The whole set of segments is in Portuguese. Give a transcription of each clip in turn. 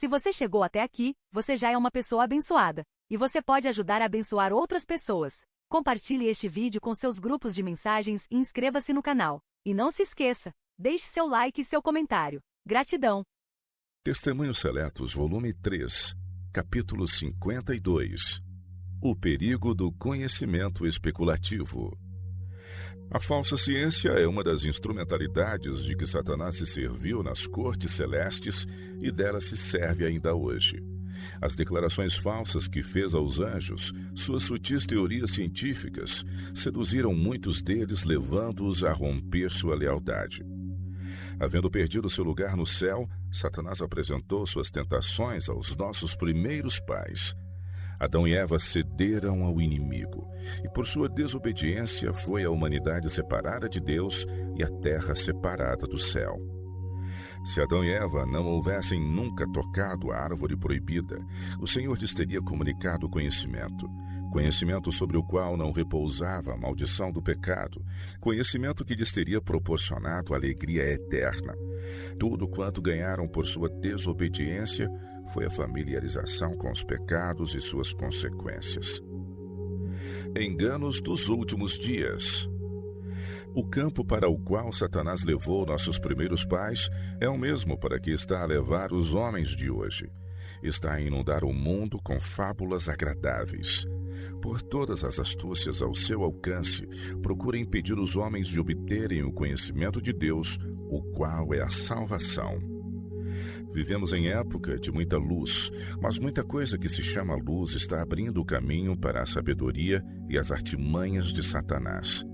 Se você chegou até aqui, você já é uma pessoa abençoada. E você pode ajudar a abençoar outras pessoas. Compartilhe este vídeo com seus grupos de mensagens e inscreva-se no canal. E não se esqueça, deixe seu like e seu comentário. Gratidão! Testemunhos Seletos, volume 3, capítulo 52. O perigo do conhecimento especulativo. A falsa ciência é uma das instrumentalidades de que Satanás se serviu nas cortes celestes e dela se serve ainda hoje. As declarações falsas que fez aos anjos, suas sutis teorias científicas, seduziram muitos deles, levando-os a romper sua lealdade. Havendo perdido seu lugar no céu, Satanás apresentou suas tentações aos nossos primeiros pais. Adão e Eva cederam ao inimigo, e por sua desobediência foi a humanidade separada de Deus e a terra separada do céu. Se Adão e Eva não houvessem nunca tocado a árvore proibida, o Senhor lhes teria comunicado conhecimento sobre o qual não repousava a maldição do pecado, conhecimento que lhes teria proporcionado alegria eterna. Tudo quanto ganharam por sua desobediência foi a familiarização com os pecados e suas consequências. Enganos dos últimos dias. O campo para o qual Satanás levou nossos primeiros pais é o mesmo para que está a levar os homens de hoje. Está a inundar o mundo com fábulas agradáveis. Por todas as astúcias ao seu alcance, procura impedir os homens de obterem o conhecimento de Deus, o qual é a salvação. Vivemos em época de muita luz, mas muita coisa que se chama luz está abrindo o caminho para a sabedoria e as artimanhas de Satanás.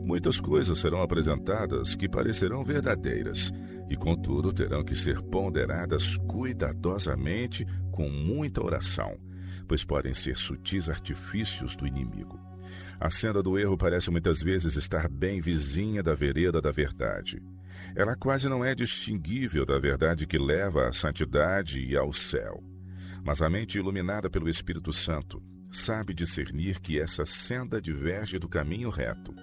Muitas coisas serão apresentadas que parecerão verdadeiras, e contudo terão que ser ponderadas cuidadosamente com muita oração, pois podem ser sutis artifícios do inimigo. A senda do erro parece muitas vezes estar bem vizinha da vereda da verdade. Ela quase não é distinguível da verdade que leva à santidade e ao céu. Mas a mente iluminada pelo Espírito Santo sabe discernir que essa senda diverge do caminho reto.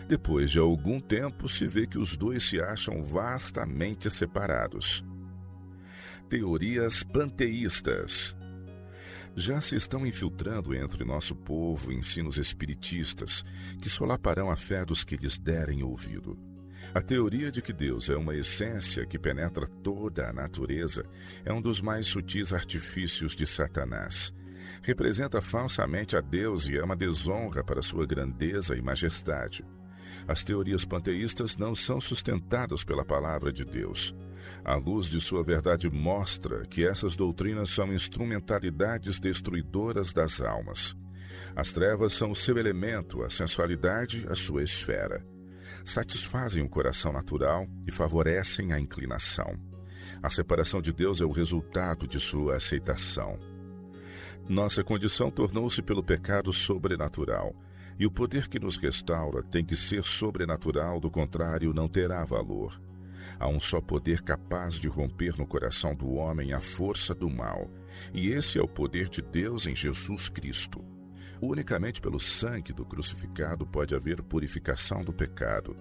Depois de algum tempo, se vê que os dois se acham vastamente separados. Teorias panteístas. Já se estão infiltrando entre nosso povo ensinos espiritistas que solaparão a fé dos que lhes derem ouvido. A teoria de que Deus é uma essência que penetra toda a natureza é um dos mais sutis artifícios de Satanás. Representa falsamente a Deus e é uma desonra para sua grandeza e majestade. As teorias panteístas não são sustentadas pela palavra de Deus. A luz de sua verdade mostra que essas doutrinas são instrumentalidades destruidoras das almas. As trevas são o seu elemento, a sensualidade, a sua esfera. Satisfazem o coração natural e favorecem a inclinação. A separação de Deus é o resultado de sua aceitação. Nossa condição tornou-se pelo pecado sobrenatural, e o poder que nos restaura tem que ser sobrenatural, do contrário não terá valor. Há um só poder capaz de romper no coração do homem a força do mal, e esse é o poder de Deus em Jesus Cristo. Unicamente pelo sangue do crucificado pode haver purificação do pecado.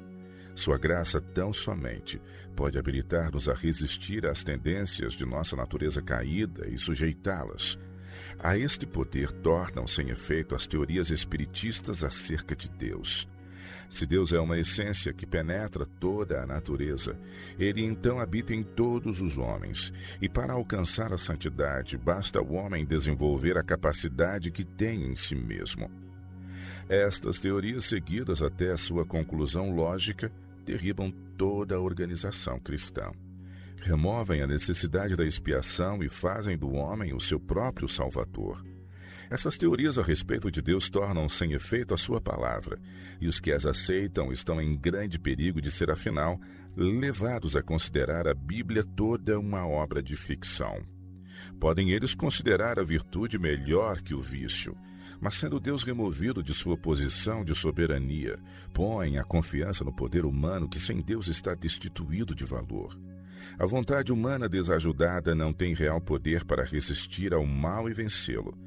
Sua graça tão somente pode habilitar-nos a resistir às tendências de nossa natureza caída e sujeitá-las. A este poder tornam sem efeito as teorias espiritistas acerca de Deus. Se Deus é uma essência que penetra toda a natureza, Ele então habita em todos os homens, e para alcançar a santidade basta o homem desenvolver a capacidade que tem em si mesmo. Estas teorias, seguidas até a sua conclusão lógica, derribam toda a organização cristã. Removem a necessidade da expiação e fazem do homem o seu próprio salvador. Essas teorias a respeito de Deus tornam sem efeito a sua palavra, e os que as aceitam estão em grande perigo de ser, afinal, levados a considerar a Bíblia toda uma obra de ficção. Podem eles considerar a virtude melhor que o vício, mas sendo Deus removido de sua posição de soberania, põem a confiança no poder humano que sem Deus está destituído de valor. A vontade humana desajudada não tem real poder para resistir ao mal e vencê-lo.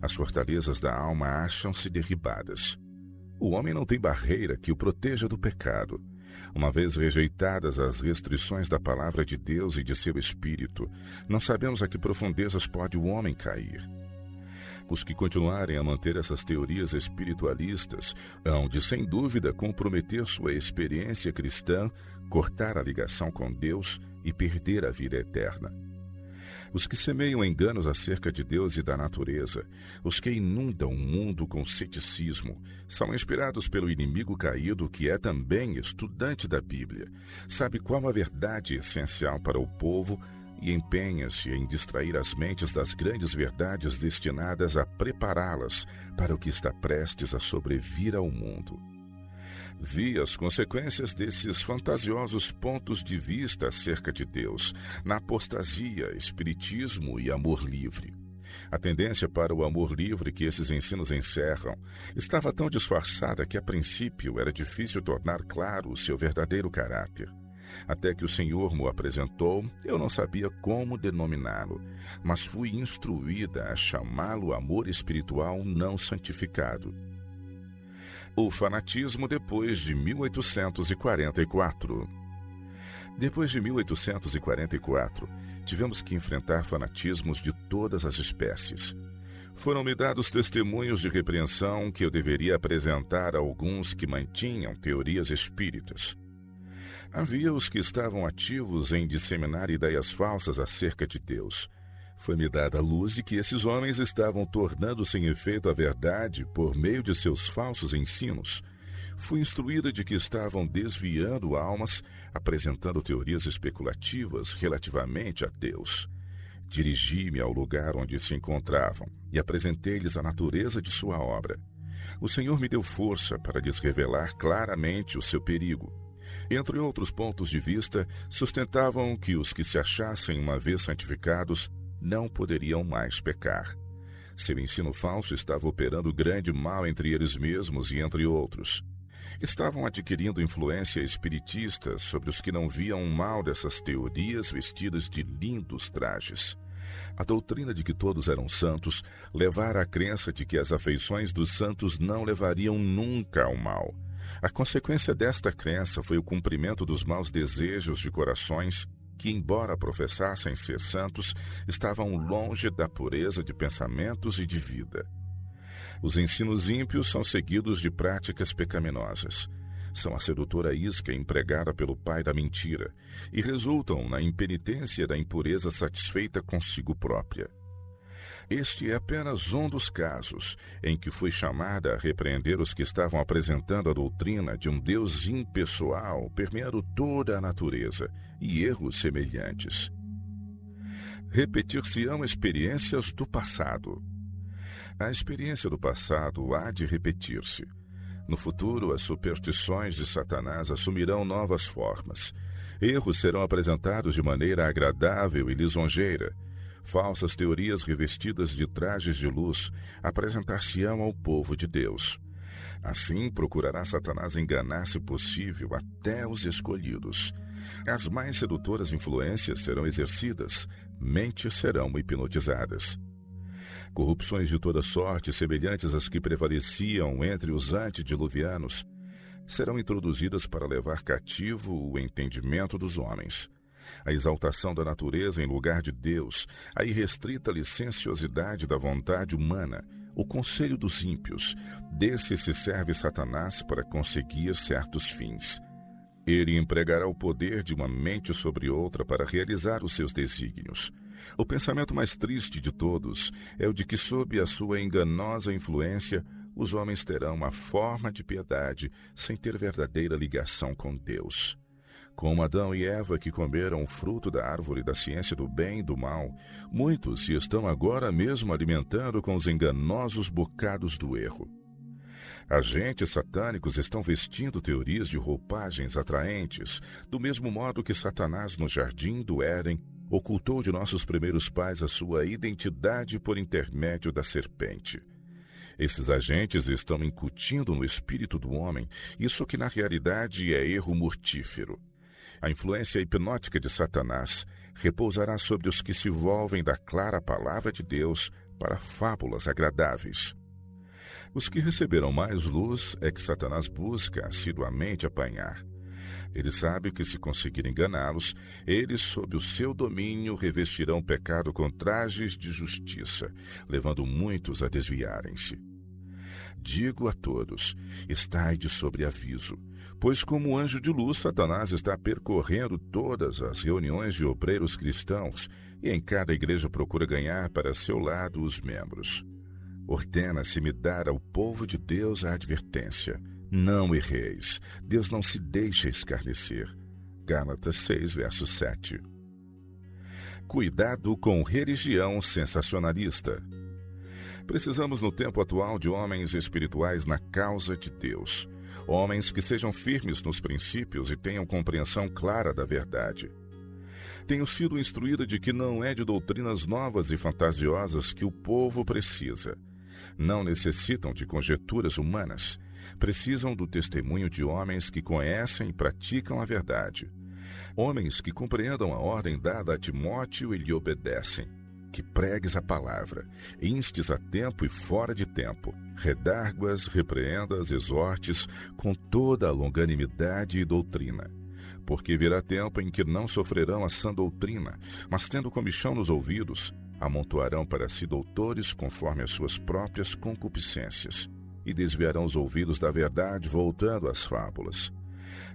As fortalezas da alma acham-se derribadas. O homem não tem barreira que o proteja do pecado. Uma vez rejeitadas as restrições da palavra de Deus e de seu Espírito, não sabemos a que profundezas pode o homem cair. Os que continuarem a manter essas teorias espiritualistas hão de, sem dúvida, comprometer sua experiência cristã, cortar a ligação com Deus e perder a vida eterna. Os que semeiam enganos acerca de Deus e da natureza, os que inundam o mundo com ceticismo, são inspirados pelo inimigo caído que é também estudante da Bíblia, sabe qual a verdade essencial para o povo e empenha-se em distrair as mentes das grandes verdades destinadas a prepará-las para o que está prestes a sobrevir ao mundo. Vi as consequências desses fantasiosos pontos de vista acerca de Deus, na apostasia, espiritismo e amor livre. A tendência para o amor livre que esses ensinos encerram estava tão disfarçada que, a princípio, era difícil tornar claro o seu verdadeiro caráter. Até que o Senhor me apresentou, eu não sabia como denominá-lo, mas fui instruída a chamá-lo amor espiritual não santificado. O fanatismo depois de 1844. Depois de 1844, tivemos que enfrentar fanatismos de todas as espécies. Foram-me dados testemunhos de repreensão que eu deveria apresentar a alguns que mantinham teorias espíritas. Havia os que estavam ativos em disseminar ideias falsas acerca de Deus. Foi-me dada a luz de que esses homens estavam tornando sem efeito a verdade por meio de seus falsos ensinos. Fui instruída de que estavam desviando almas, apresentando teorias especulativas relativamente a Deus. Dirigi-me ao lugar onde se encontravam e apresentei-lhes a natureza de sua obra. O Senhor me deu força para lhes revelar claramente o seu perigo. Entre outros pontos de vista, sustentavam que os que se achassem uma vez santificados não poderiam mais pecar. Seu ensino falso estava operando grande mal entre eles mesmos e entre outros. Estavam adquirindo influência espiritista sobre os que não viam o mal dessas teorias vestidas de lindos trajes. A doutrina de que todos eram santos levara à crença de que as afeições dos santos não levariam nunca ao mal. A consequência desta crença foi o cumprimento dos maus desejos de corações que, embora professassem ser santos, estavam longe da pureza de pensamentos e de vida. Os ensinos ímpios são seguidos de práticas pecaminosas. São a sedutora isca empregada pelo pai da mentira e resultam na impenitência da impureza satisfeita consigo própria. Este é apenas um dos casos em que fui chamada a repreender os que estavam apresentando a doutrina de um Deus impessoal permeando toda a natureza e erros semelhantes. Repetir-se-ão experiências do passado. A experiência do passado há de repetir-se. No futuro, as superstições de Satanás assumirão novas formas. Erros serão apresentados de maneira agradável e lisonjeira. Falsas teorias revestidas de trajes de luz apresentar-se-ão ao povo de Deus. Assim, procurará Satanás enganar, se possível, até os escolhidos. As mais sedutoras influências serão exercidas, mentes serão hipnotizadas. Corrupções de toda sorte, semelhantes às que prevaleciam entre os antediluvianos, serão introduzidas para levar cativo o entendimento dos homens. A exaltação da natureza em lugar de Deus, a irrestrita licenciosidade da vontade humana, o conselho dos ímpios, desse se serve Satanás para conseguir certos fins. Ele empregará o poder de uma mente sobre outra para realizar os seus desígnios. O pensamento mais triste de todos é o de que, sob a sua enganosa influência, os homens terão uma forma de piedade sem ter verdadeira ligação com Deus. Como Adão e Eva, que comeram o fruto da árvore da ciência do bem e do mal, muitos se estão agora mesmo alimentando com os enganosos bocados do erro. Agentes satânicos estão vestindo teorias de roupagens atraentes, do mesmo modo que Satanás, no jardim do Éden, ocultou de nossos primeiros pais a sua identidade por intermédio da serpente. Esses agentes estão incutindo no espírito do homem isso que na realidade é erro mortífero. A influência hipnótica de Satanás repousará sobre os que se volvem da clara palavra de Deus para fábulas agradáveis. Os que receberão mais luz é que Satanás busca assiduamente apanhar. Ele sabe que, se conseguir enganá-los, eles, sob o seu domínio, revestirão o pecado com trajes de justiça, levando muitos a desviarem-se. Digo a todos, estai de sobreaviso, pois como anjo de luz, Satanás está percorrendo todas as reuniões de obreiros cristãos e em cada igreja procura ganhar para seu lado os membros. Ordena-se-me dar ao povo de Deus a advertência. Não erreis, Deus não se deixa escarnecer. Gálatas 6, verso 7. Cuidado com religião sensacionalista. Precisamos no tempo atual de homens espirituais na causa de Deus. Homens que sejam firmes nos princípios e tenham compreensão clara da verdade. Tenho sido instruída de que não é de doutrinas novas e fantasiosas que o povo precisa. Não necessitam de conjecturas humanas. Precisam do testemunho de homens que conhecem e praticam a verdade. Homens que compreendam a ordem dada a Timóteo e lhe obedecem. Que pregues a palavra, instes a tempo e fora de tempo, redarguas, repreendas, exortes, com toda a longanimidade e doutrina. Porque virá tempo em que não sofrerão a sã doutrina, mas tendo comichão nos ouvidos, amontoarão para si doutores conforme as suas próprias concupiscências, e desviarão os ouvidos da verdade, voltando às fábulas.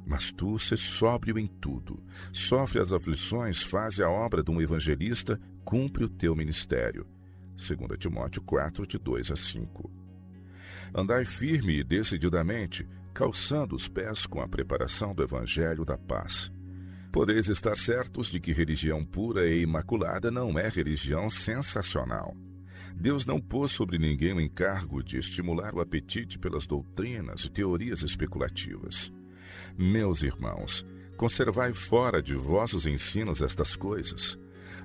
Mas tu, sê sóbrio em tudo, sofre as aflições, faze a obra de um evangelista, cumpre o teu ministério. 2 Timóteo 4, de 2 a 5. Andai firme e decididamente, calçando os pés com a preparação do evangelho da paz. Podeis estar certos de que religião pura e imaculada não é religião sensacional. Deus não pôs sobre ninguém o encargo de estimular o apetite pelas doutrinas e teorias especulativas. Meus irmãos, conservai fora de vossos ensinos estas coisas.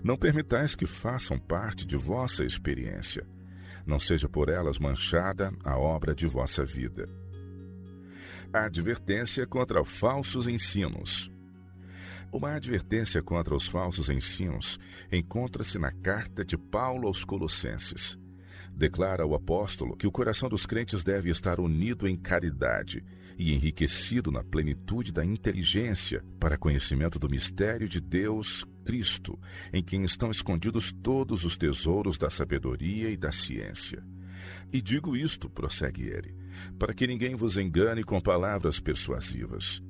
Não permitais que façam parte de vossa experiência. Não seja por elas manchada a obra de vossa vida. A advertência contra falsos ensinos. Uma advertência contra os falsos ensinos encontra-se na carta de Paulo aos Colossenses. Declara o apóstolo que o coração dos crentes deve estar unido em caridade e enriquecido na plenitude da inteligência para conhecimento do mistério de Deus, Cristo, em quem estão escondidos todos os tesouros da sabedoria e da ciência. E digo isto, prossegue ele, para que ninguém vos engane com palavras persuasivas.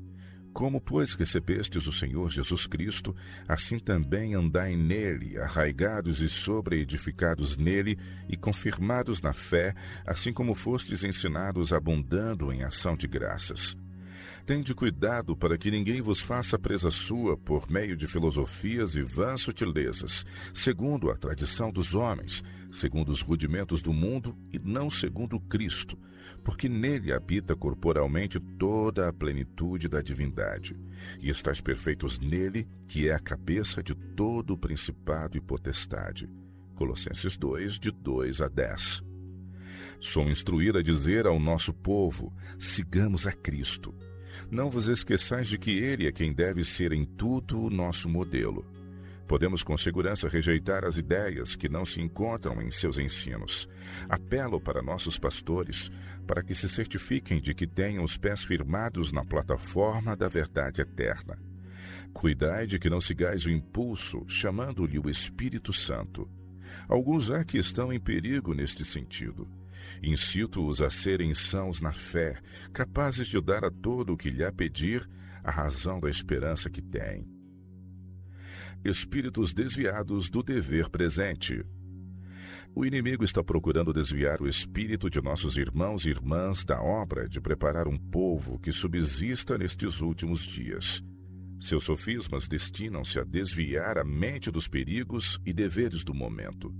Como, pois, recebestes o Senhor Jesus Cristo, assim também andai nele, arraigados e sobreedificados nele e confirmados na fé, assim como fostes ensinados, abundando em ação de graças. Tende cuidado para que ninguém vos faça presa sua por meio de filosofias e vãs sutilezas, segundo a tradição dos homens, segundo os rudimentos do mundo e não segundo Cristo, porque nele habita corporalmente toda a plenitude da divindade, e estáis perfeitos nele, que é a cabeça de todo o principado e potestade. Colossenses 2, de 2 a 10. Sou instruído a dizer ao nosso povo, sigamos a Cristo. Não vos esqueçais de que ele é quem deve ser em tudo o nosso modelo. Podemos com segurança rejeitar as ideias que não se encontram em seus ensinos. Apelo para nossos pastores, para que se certifiquem de que tenham os pés firmados na plataforma da verdade eterna. Cuidai de que não sigais o impulso, chamando-lhe o Espírito Santo. Alguns há que estão em perigo neste sentido. Incito-os a serem sãos na fé, capazes de dar a todo o que lhe pedir a razão da esperança que têm. Espíritos desviados do dever presente. O inimigo está procurando desviar o espírito de nossos irmãos e irmãs da obra de preparar um povo que subsista nestes últimos dias. Seus sofismas destinam-se a desviar a mente dos perigos e deveres do momento.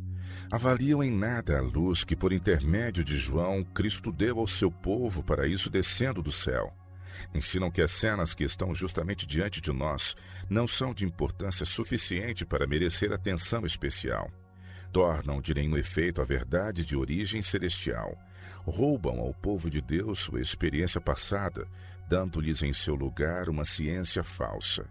Avaliam em nada a luz que, por intermédio de João, Cristo deu ao seu povo para isso descendo do céu. Ensinam que as cenas que estão justamente diante de nós não são de importância suficiente para merecer atenção especial. Tornam de nenhum efeito a verdade de origem celestial. Roubam ao povo de Deus sua experiência passada, dando-lhes em seu lugar uma ciência falsa.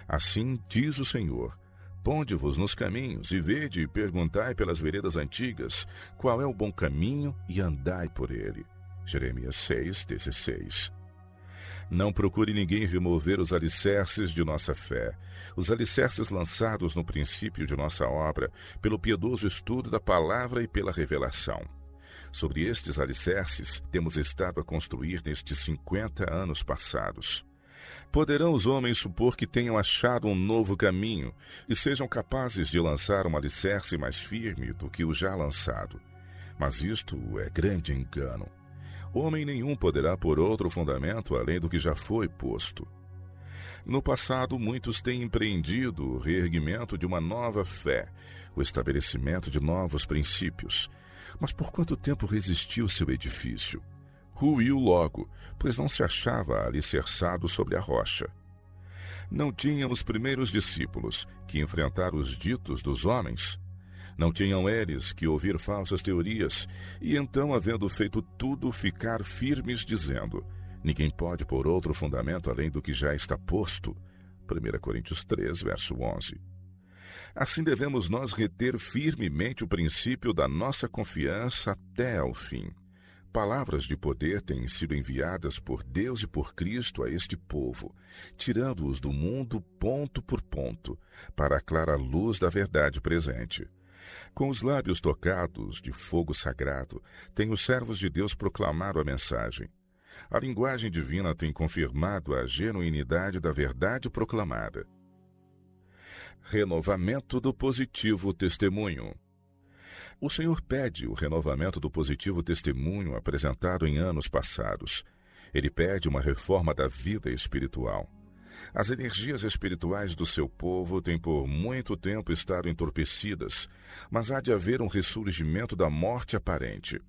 Assim diz o Senhor: ponde-vos nos caminhos e vede e perguntai pelas veredas antigas qual é o bom caminho e andai por ele. Jeremias 6, 16. Não procure ninguém remover os alicerces de nossa fé, os alicerces lançados no princípio de nossa obra, pelo piedoso estudo da palavra e pela revelação. Sobre estes alicerces temos estado a construir nestes 50 anos passados. Poderão os homens supor que tenham achado um novo caminho e sejam capazes de lançar um alicerce mais firme do que o já lançado. Mas isto é grande engano. Homem nenhum poderá pôr outro fundamento além do que já foi posto. No passado, muitos têm empreendido o reerguimento de uma nova fé, o estabelecimento de novos princípios. Mas por quanto tempo resistiu seu edifício? Ruiu logo, pois não se achava alicerçado sobre a rocha. Não tinham os primeiros discípulos que enfrentar os ditos dos homens? Não tinham eles que ouvir falsas teorias, e então, havendo feito tudo, ficar firmes, dizendo: ninguém pode pôr outro fundamento além do que já está posto. 1 Coríntios 3, verso 11. Assim devemos nós reter firmemente o princípio da nossa confiança até ao fim. Palavras de poder têm sido enviadas por Deus e por Cristo a este povo, tirando-os do mundo ponto por ponto, para a clara luz da verdade presente. Com os lábios tocados de fogo sagrado, têm os servos de Deus proclamado a mensagem. A linguagem divina tem confirmado a genuinidade da verdade proclamada. Renovamento do positivo testemunho. O Senhor pede o renovamento do positivo testemunho apresentado em anos passados. Ele pede uma reforma da vida espiritual. As energias espirituais do seu povo têm por muito tempo estado entorpecidas, mas há de haver um ressurgimento da morte aparente.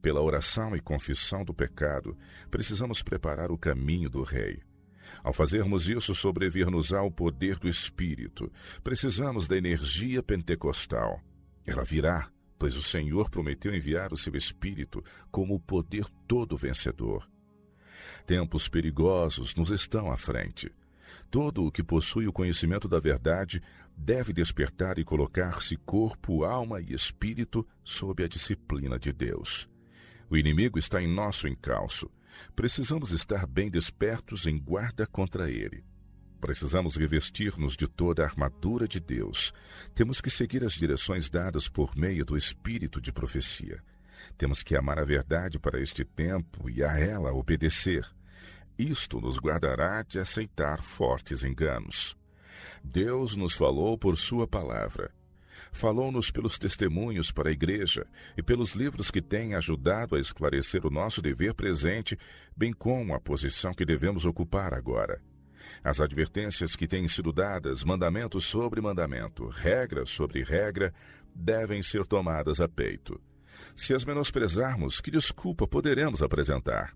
Pela oração e confissão do pecado, precisamos preparar o caminho do Rei. Ao fazermos isso, sobrevir-nos-á o poder do Espírito. Precisamos da energia pentecostal. Ela virá, pois o Senhor prometeu enviar o seu Espírito como o poder todo vencedor. Tempos perigosos nos estão à frente. Todo o que possui o conhecimento da verdade deve despertar e colocar-se corpo, alma e espírito sob a disciplina de Deus. O inimigo está em nosso encalço. Precisamos estar bem despertos em guarda contra ele. Precisamos revestir-nos de toda a armadura de Deus. Temos que seguir as direções dadas por meio do espírito de profecia. Temos que amar a verdade para este tempo e a ela obedecer. Isto nos guardará de aceitar fortes enganos. Deus nos falou por sua palavra. Falou-nos pelos testemunhos para a igreja e pelos livros que têm ajudado a esclarecer o nosso dever presente, bem como a posição que devemos ocupar agora. As advertências que têm sido dadas, mandamento sobre mandamento, regra sobre regra, devem ser tomadas a peito. Se as menosprezarmos, que desculpa poderemos apresentar?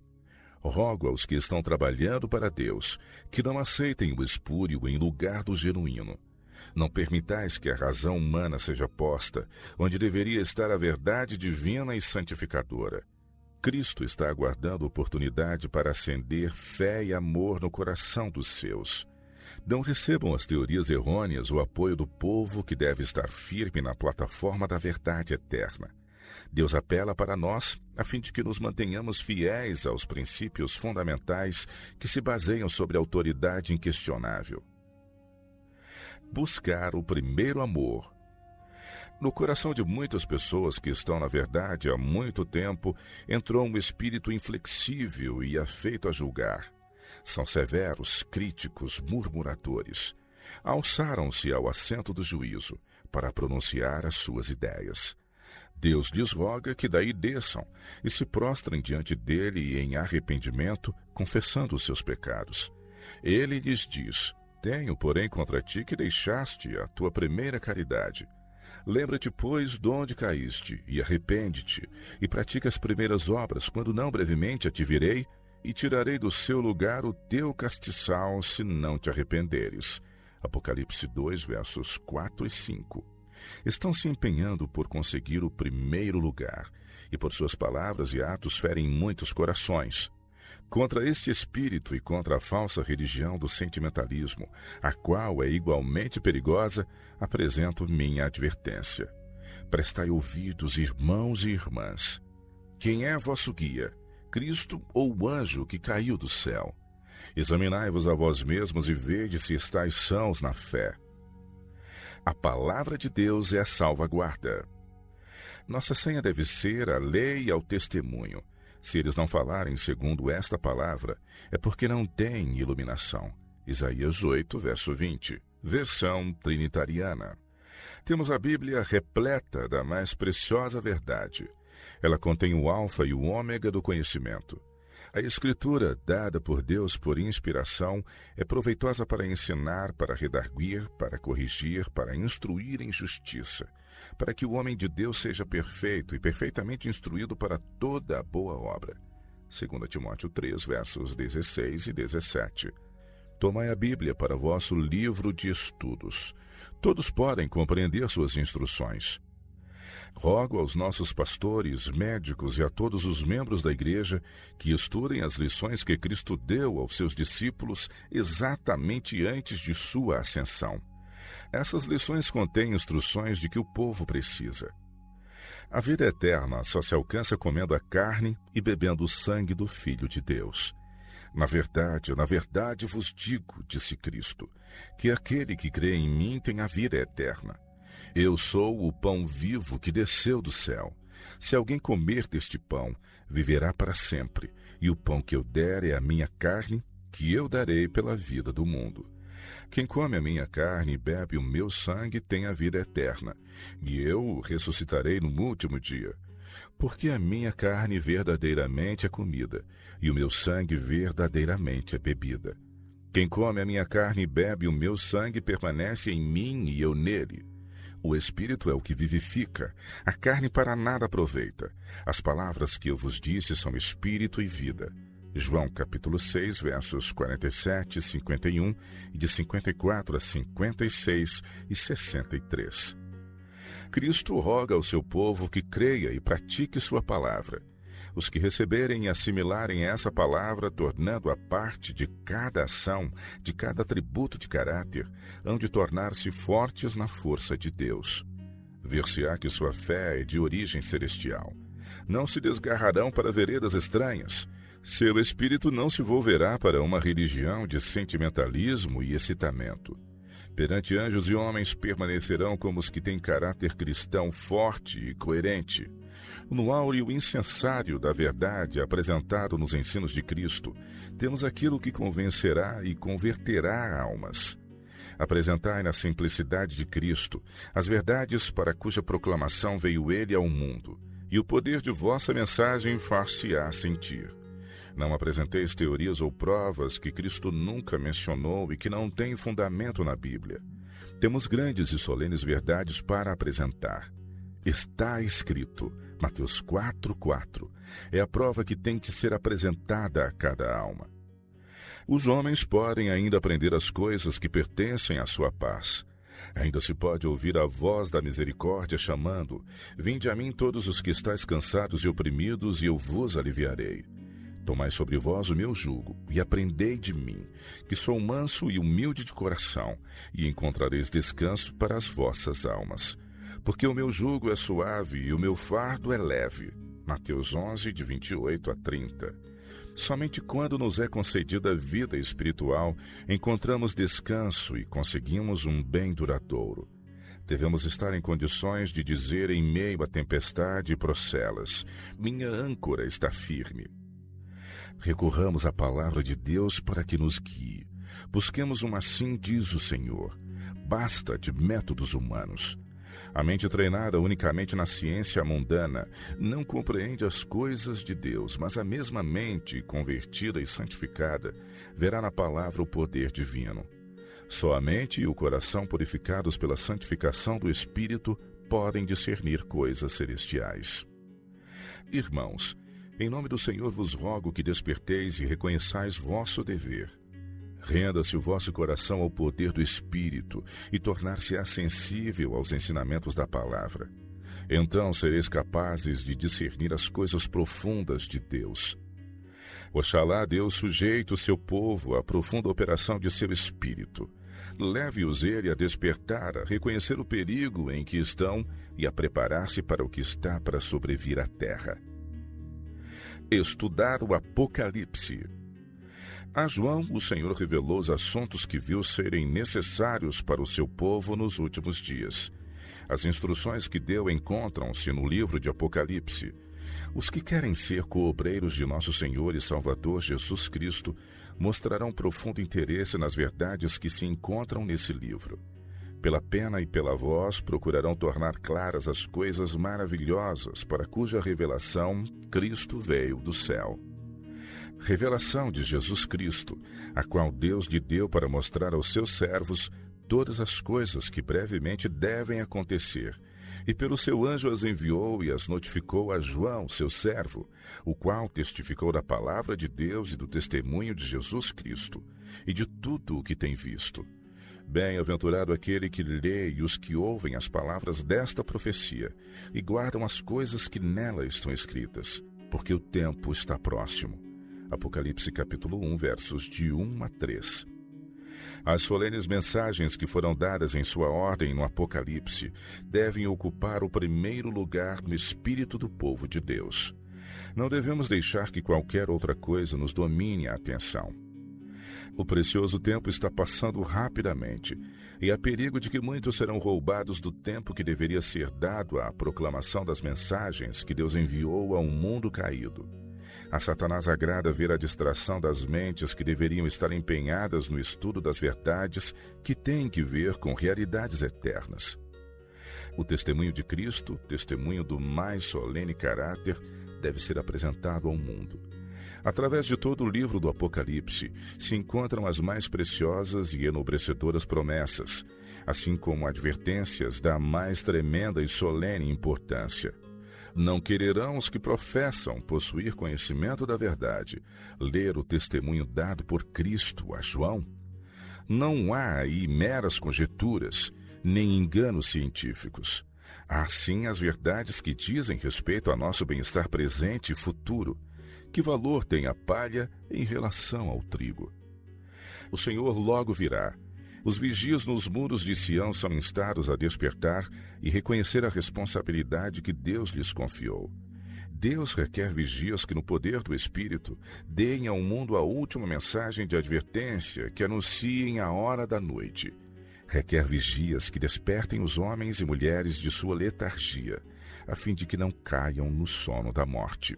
Rogo aos que estão trabalhando para Deus que não aceitem o espúrio em lugar do genuíno. Não permitais que a razão humana seja posta, onde deveria estar a verdade divina e santificadora. Cristo está aguardando oportunidade para acender fé e amor no coração dos seus. Não recebam as teorias errôneas o apoio do povo que deve estar firme na plataforma da verdade eterna. Deus apela para nós, a fim de que nos mantenhamos fiéis aos princípios fundamentais que se baseiam sobre a autoridade inquestionável. Buscar o primeiro amor. No coração de muitas pessoas que estão na verdade há muito tempo, entrou um espírito inflexível e afeito a julgar. São severos, críticos, murmuradores. Alçaram-se ao assento do juízo para pronunciar as suas ideias. Deus lhes roga que daí desçam e se prostrem diante dele em arrependimento, confessando os seus pecados. Ele lhes diz: tenho, porém, contra ti que deixaste a tua primeira caridade. Lembra-te, pois, de onde caíste, e arrepende-te, e pratica as primeiras obras, quando não brevemente a te virei, e tirarei do seu lugar o teu castiçal, se não te arrependeres. Apocalipse 2, versos 4 e 5. Estão se empenhando por conseguir o primeiro lugar, e por suas palavras e atos ferem muitos corações. Contra este espírito e contra a falsa religião do sentimentalismo, a qual é igualmente perigosa, apresento minha advertência. Prestai ouvidos, irmãos e irmãs. Quem é vosso guia? Cristo ou o anjo que caiu do céu? Examinai-vos a vós mesmos e vede se estáis sãos na fé. A palavra de Deus é a salvaguarda. Nossa senha deve ser a lei e ao testemunho. Se eles não falarem segundo esta palavra, é porque não têm iluminação. Isaías 8, verso 20, versão trinitariana. Temos a Bíblia repleta da mais preciosa verdade. Ela contém o alfa e o ômega do conhecimento. A Escritura, dada por Deus por inspiração, é proveitosa para ensinar, para redarguir, para corrigir, para instruir em justiça, para que o homem de Deus seja perfeito e perfeitamente instruído para toda a boa obra. 2 Timóteo 3, versos 16 e 17. Tomai a Bíblia para vosso livro de estudos. Todos podem compreender suas instruções. Rogo aos nossos pastores, médicos e a todos os membros da igreja que estudem as lições que Cristo deu aos seus discípulos exatamente antes de sua ascensão. Essas lições contêm instruções de que o povo precisa. A vida eterna só se alcança comendo a carne e bebendo o sangue do Filho de Deus. Na verdade vos digo, disse Cristo, que aquele que crê em mim tem a vida eterna. Eu sou o pão vivo que desceu do céu. Se alguém comer deste pão, viverá para sempre, e o pão que eu der é a minha carne, que eu darei pela vida do mundo. Quem come a minha carne e bebe o meu sangue tem a vida eterna, e eu o ressuscitarei no último dia. Porque a minha carne verdadeiramente é comida, e o meu sangue verdadeiramente é bebida. Quem come a minha carne e bebe o meu sangue permanece em mim e eu nele. O Espírito é o que vivifica, a carne para nada aproveita. As palavras que eu vos disse são Espírito e vida. João capítulo 6, versos 47, 51 e de 54 a 56 e 63. Cristo roga ao seu povo que creia e pratique sua palavra. Os que receberem e assimilarem essa palavra, tornando-a parte de cada ação, de cada atributo de caráter, hão de tornar-se fortes na força de Deus. Ver-se-á que sua fé é de origem celestial. Não se desgarrarão para veredas estranhas. Seu espírito não se volverá para uma religião de sentimentalismo e excitamento. Perante anjos e homens permanecerão como os que têm caráter cristão forte e coerente. No áureo incensário da verdade apresentado nos ensinos de Cristo, temos aquilo que convencerá e converterá almas. Apresentai na simplicidade de Cristo as verdades para cuja proclamação veio ele ao mundo, e o poder de vossa mensagem far-se-á sentir. Não apresenteis teorias ou provas que Cristo nunca mencionou e que não têm fundamento na Bíblia. Temos grandes e solenes verdades para apresentar. Está escrito, Mateus 4:4, é a prova que tem que ser apresentada a cada alma. Os homens podem ainda aprender as coisas que pertencem à sua paz. Ainda se pode ouvir a voz da misericórdia chamando: vinde a mim todos os que estáis cansados e oprimidos, e eu vos aliviarei. Tomai sobre vós o meu jugo, e aprendei de mim, que sou manso e humilde de coração, e encontrareis descanso para as vossas almas. Porque o meu jugo é suave e o meu fardo é leve. Mateus 11, de 28 a 30. Somente quando nos é concedida a vida espiritual, encontramos descanso e conseguimos um bem duradouro. Devemos estar em condições de dizer em meio à tempestade e procelas: minha âncora está firme. Recorramos à palavra de Deus para que nos guie. Busquemos uma assim diz o Senhor. Basta de métodos humanos. A mente treinada unicamente na ciência mundana não compreende as coisas de Deus, mas a mesma mente, convertida e santificada, verá na palavra o poder divino. Só a mente e o coração purificados pela santificação do Espírito podem discernir coisas celestiais. Irmãos, em nome do Senhor vos rogo que desperteis e reconheçais vosso dever. Renda-se o vosso coração ao poder do Espírito e tornar-se-á sensível aos ensinamentos da palavra. Então sereis capazes de discernir as coisas profundas de Deus. Oxalá Deus sujeite o seu povo à profunda operação de seu Espírito. Leve-os ele a despertar, a reconhecer o perigo em que estão e a preparar-se para o que está para sobrevir à terra. Estudar o Apocalipse. A João, o Senhor revelou os assuntos que viu serem necessários para o seu povo nos últimos dias. As instruções que deu encontram-se no livro de Apocalipse. Os que querem ser coobreiros de nosso Senhor e Salvador Jesus Cristo mostrarão profundo interesse nas verdades que se encontram nesse livro. Pela pena e pela voz procurarão tornar claras as coisas maravilhosas para cuja revelação Cristo veio do céu. Revelação de Jesus Cristo, a qual Deus lhe deu para mostrar aos seus servos todas as coisas que brevemente devem acontecer, e pelo seu anjo as enviou e as notificou a João, seu servo, o qual testificou da palavra de Deus e do testemunho de Jesus Cristo, e de tudo o que tem visto. Bem-aventurado aquele que lê e os que ouvem as palavras desta profecia, e guardam as coisas que nela estão escritas, porque o tempo está próximo. Apocalipse capítulo 1, versos de 1 a 3. As solenes mensagens que foram dadas em sua ordem no Apocalipse devem ocupar o primeiro lugar no espírito do povo de Deus. Não devemos deixar que qualquer outra coisa nos domine a atenção. O precioso tempo está passando rapidamente, e há perigo de que muitos serão roubados do tempo que deveria ser dado à proclamação das mensagens que Deus enviou a um mundo caído. A Satanás agrada ver a distração das mentes que deveriam estar empenhadas no estudo das verdades que têm que ver com realidades eternas. O testemunho de Cristo, testemunho do mais solene caráter, deve ser apresentado ao mundo. Através de todo o livro do Apocalipse se encontram as mais preciosas e enobrecedoras promessas, assim como advertências da mais tremenda e solene importância. Não quererão os que professam possuir conhecimento da verdade ler o testemunho dado por Cristo a João? Não há aí meras conjecturas, nem enganos científicos. Há sim as verdades que dizem respeito ao nosso bem-estar presente e futuro. Que valor tem a palha em relação ao trigo? O Senhor logo virá. Os vigias nos muros de Sião são instados a despertar e reconhecer a responsabilidade que Deus lhes confiou. Deus requer vigias que, no poder do Espírito, deem ao mundo a última mensagem de advertência que anunciem a hora da noite. Requer vigias que despertem os homens e mulheres de sua letargia, a fim de que não caiam no sono da morte.